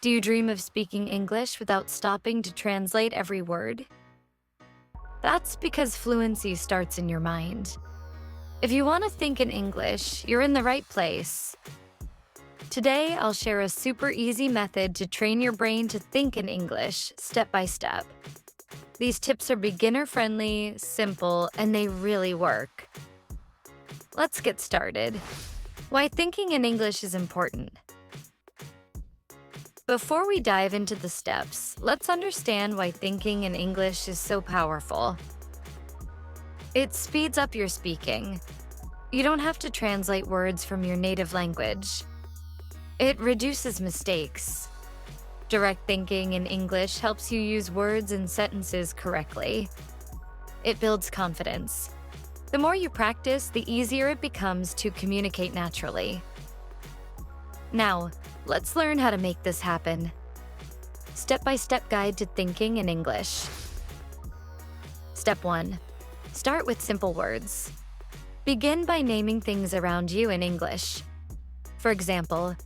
Do you dream of speaking English without stopping to translate every word? That's because fluency starts in your mind. If you want to think in English, you're in the right place. Today, I'll share a super easy method to train your brain to think in English, step by step. These tips are beginner-friendly, simple, and they really work. Let's get started. Why thinking in English is important. Before we dive into the steps, let's understand why thinking in English is so powerful. It speeds up your speaking. You don't have to translate words from your native language. It reduces mistakes. Direct thinking in English helps you use words and sentences correctly. It builds confidence. The more you practice, the easier it becomes to communicate naturally. Now, let's learn how to make this happen. Step-by-step guide to thinking in English. Step 1. Start with simple words. Begin by naming things around you in English. For example,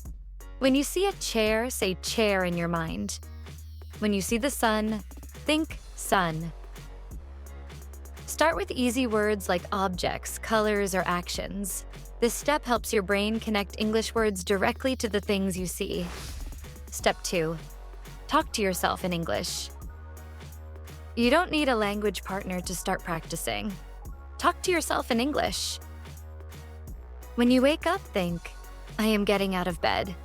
when you see a chair, say chair in your mind. When you see the sun, think sun. Start with easy words like objects, colors, or actions. This step helps your brain connect English words directly to the things you see. Step 2. Talk to yourself in English. You don't need a language partner to start practicing. Talk to yourself in English. When you wake up, think, I am getting out of bed.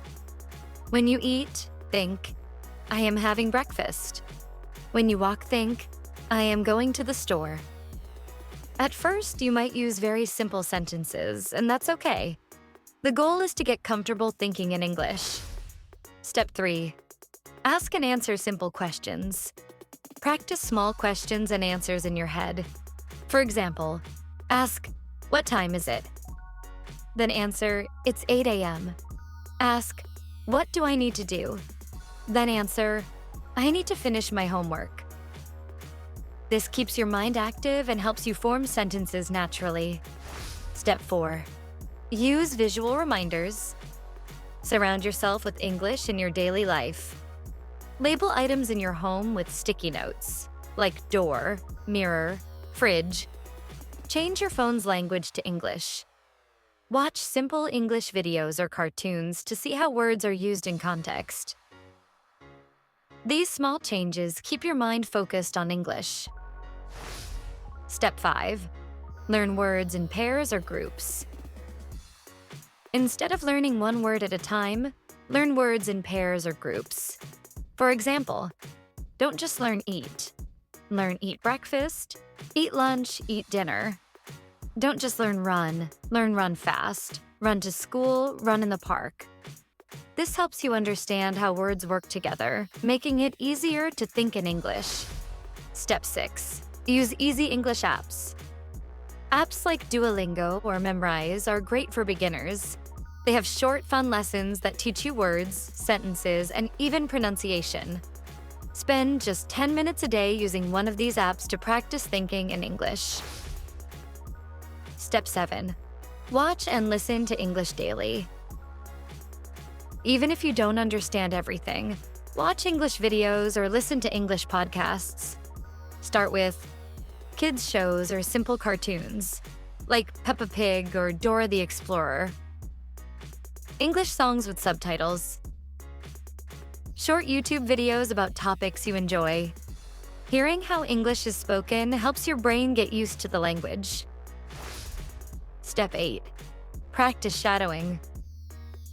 When you eat, think, I am having breakfast. When you walk, think, I am going to the store. At first, you might use very simple sentences, and that's okay. The goal is to get comfortable thinking in English. Step 3. Ask and answer simple questions. Practice small questions and answers in your head. For example, ask, what time is it? Then answer, it's 8 a.m. Ask, what do I need to do? Then answer, I need to finish my homework. This keeps your mind active and helps you form sentences naturally. Step 4. Use visual reminders. Surround yourself with English in your daily life. Label items in your home with sticky notes, like door, mirror, fridge. Change your phone's language to English. Watch simple English videos or cartoons to see how words are used in context. These small changes keep your mind focused on English. Step 5. Learn words in pairs or groups. Instead of learning one word at a time, learn words in pairs or groups. For example, don't just learn eat. Learn eat breakfast, eat lunch, eat dinner. Don't just learn run fast, run to school, run in the park. This helps you understand how words work together, making it easier to think in English. Step 6. Use easy English apps. Apps like Duolingo or Memrise are great for beginners. They have short, fun lessons that teach you words, sentences, and even pronunciation. Spend just 10 minutes a day using one of these apps to practice thinking in English. Step 7. Watch and listen to English daily. Even if you don't understand everything, watch English videos or listen to English podcasts. Start with kids' shows or simple cartoons, like Peppa Pig or Dora the Explorer. English songs with subtitles. Short YouTube videos about topics you enjoy. Hearing how English is spoken helps your brain get used to the language. Step 8. Practice shadowing.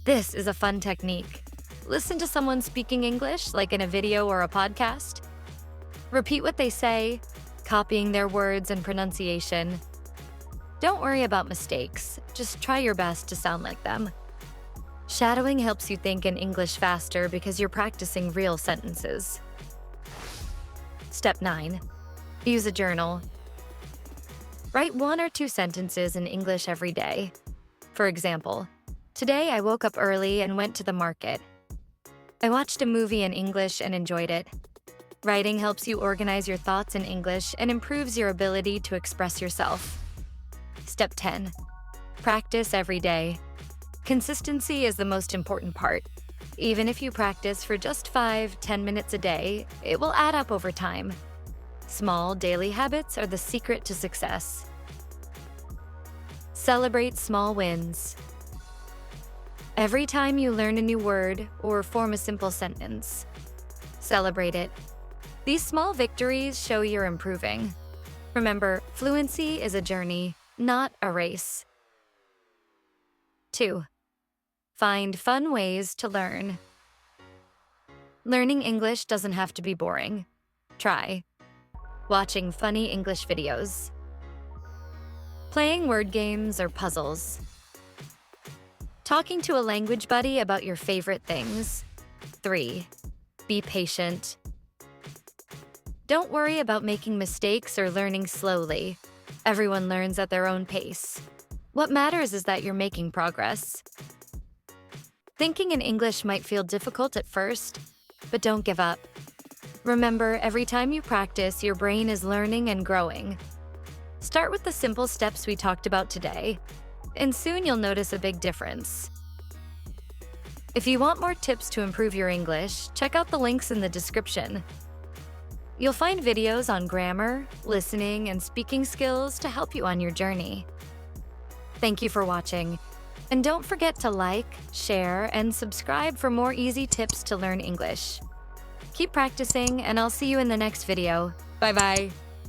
This is a fun technique. Listen to someone speaking English, like in a video or a podcast. Repeat what they say, copying their words and pronunciation. Don't worry about mistakes, just try your best to sound like them. Shadowing helps you think in English faster because you're practicing real sentences. Step 9. Use a journal. Write 1 or 2 sentences in English every day. For example, today I woke up early and went to the market. I watched a movie in English and enjoyed it. Writing helps you organize your thoughts in English and improves your ability to express yourself. Step 10. Practice every day. Consistency is the most important part. Even if you practice for just 5-10 minutes a day, it will add up over time. Small daily habits are the secret to success. Celebrate small wins. Every time you learn a new word or form a simple sentence, celebrate it. These small victories show you're improving. Remember, fluency is a journey, not a race. 2. Find fun ways to learn. Learning English doesn't have to be boring. Try watching funny English videos, playing word games or puzzles, talking to a language buddy about your favorite things. 3. Be patient. Don't worry about making mistakes or learning slowly. Everyone learns at their own pace. What matters is that you're making progress. Thinking in English might feel difficult at first, but don't give up. Remember, every time you practice, your brain is learning and growing. Start with the simple steps we talked about today, and soon you'll notice a big difference. If you want more tips to improve your English, check out the links in the description. You'll find videos on grammar, listening, and speaking skills to help you on your journey. Thank you for watching, and don't forget to like, share, and subscribe for more easy tips to learn English. Keep practicing, and I'll see you in the next video. Bye-bye.